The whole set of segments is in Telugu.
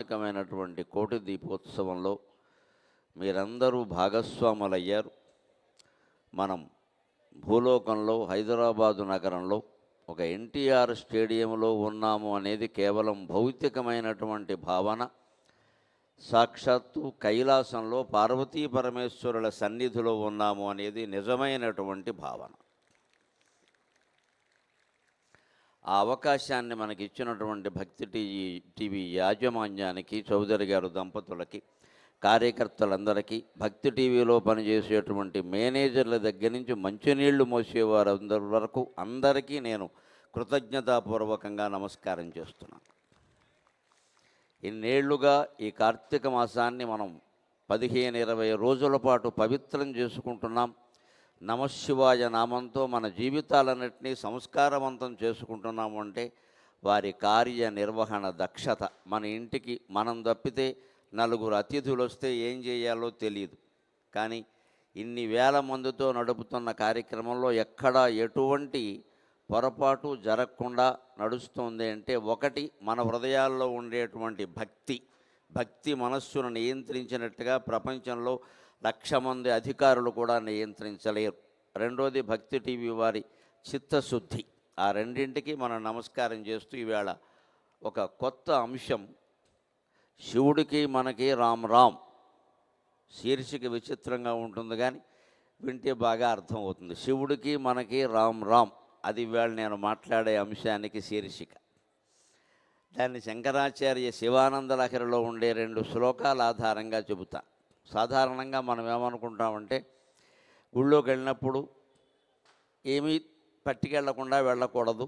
ప్రత్యేకమైనటువంటి కోటి దీపోత్సవంలో మీరందరూ భాగస్వాములయ్యారు. మనం భూలోకంలో హైదరాబాదు నగరంలో ఒక ఎన్టీఆర్ స్టేడియంలో ఉన్నాము అనేది కేవలం భౌతికమైనటువంటి భావన. సాక్షాత్తు కైలాసంలో పార్వతీ పరమేశ్వరుల సన్నిధిలో ఉన్నాము అనేది నిజమైనటువంటి భావన. ఆ అవకాశాన్ని మనకి ఇచ్చినటువంటి భక్తి టీవీ యాజమాన్యానికి, చౌదరి గారు దంపతులకి, కార్యకర్తలందరికీ, భక్తి టీవీలో పనిచేసేటువంటి మేనేజర్ల దగ్గర నుంచి మంచినీళ్లు మోసేవారు అందరి వరకు అందరికీ నేను కృతజ్ఞతాపూర్వకంగా నమస్కారం చేస్తున్నాను. ఇన్నేళ్లుగా ఈ కార్తీక మాసాన్ని మనం 15-20 రోజుల పాటు పవిత్రం చేసుకుంటున్నాం. నమశివాయ నామంతో మన జీవితాలన్నింటినీ సంస్కారవంతం చేసుకుంటున్నాము అంటే వారి కార్యనిర్వహణ దక్షత. మన ఇంటికి మనం తప్పితే నలుగురు అతిథులు వస్తే ఏం చేయాలో తెలియదు, కానీ ఇన్ని వేల మందితో నడుపుతున్న కార్యక్రమంలో ఎక్కడా ఎటువంటి పొరపాటు జరగకుండా నడుస్తుంది అంటే ఒకటి, మన హృదయాల్లో ఉండేటువంటి భక్తి మనస్సును నియంత్రించినట్టుగా ప్రపంచంలో 1,00,000 మంది అధికారులు కూడా నియంత్రించలేరు. రెండోది, భక్తి టీవీ వారి చిత్తశుద్ధి. ఆ రెండింటికి మనం నమస్కారం చేస్తూ ఈవేళ ఒక కొత్త అంశం, శివుడికి మనకి రామ్ రామ్ శీర్షిక విచిత్రంగా ఉంటుంది, కానీ వింటే బాగా అర్థమవుతుంది. శివుడికి మనకి రామ్ రామ్, అది ఇవాళ నేను మాట్లాడే అంశానికి శీర్షిక. దాన్ని శంకరాచార్య శివానంద లహరిలో ఉండే 2 శ్లోకాల ఆధారంగా చెబుతా. సాధారణంగా మనం ఏమనుకుంటామంటే గుళ్ళోకి వెళ్ళినప్పుడు ఏమీ పట్టుకెళ్లకుండా వెళ్ళకూడదు,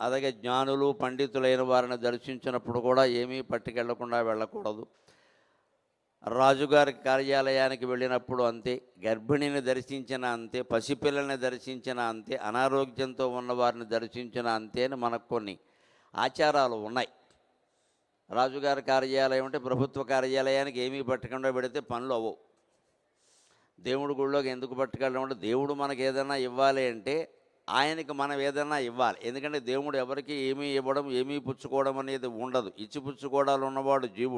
అలాగే జ్ఞానులు పండితులైన వారిని దర్శించినప్పుడు కూడా ఏమీ పట్టుకెళ్లకుండా వెళ్ళకూడదు. రాజుగారి కార్యాలయానికి వెళ్ళినప్పుడు అంతే, గర్భిణిని దర్శించిన అంతే, పసిపిల్లల్ని దర్శించిన అంతే, అనారోగ్యంతో ఉన్నవారిని దర్శించిన అంతే అని మనకు కొన్ని ఆచారాలు ఉన్నాయి. రాజుగారి కార్యాలయం అంటే ప్రభుత్వ కార్యాలయానికి ఏమీ పట్టకుండా పెడితే పనులు అవ్వవు. దేవుడి గుళ్ళోకి ఎందుకు పట్టుకెళ్ళడం అంటే, దేవుడు మనకు ఏదైనా ఇవ్వాలి అంటే ఆయనకి మనం ఏదైనా ఇవ్వాలి. ఎందుకంటే దేవుడు ఎవరికి ఏమీ ఇవ్వడం, ఏమీ పుచ్చుకోవడం అనేది ఉండదు. ఇచ్చి పుచ్చుకోవడాలు ఉన్నవాడు జీవుడు.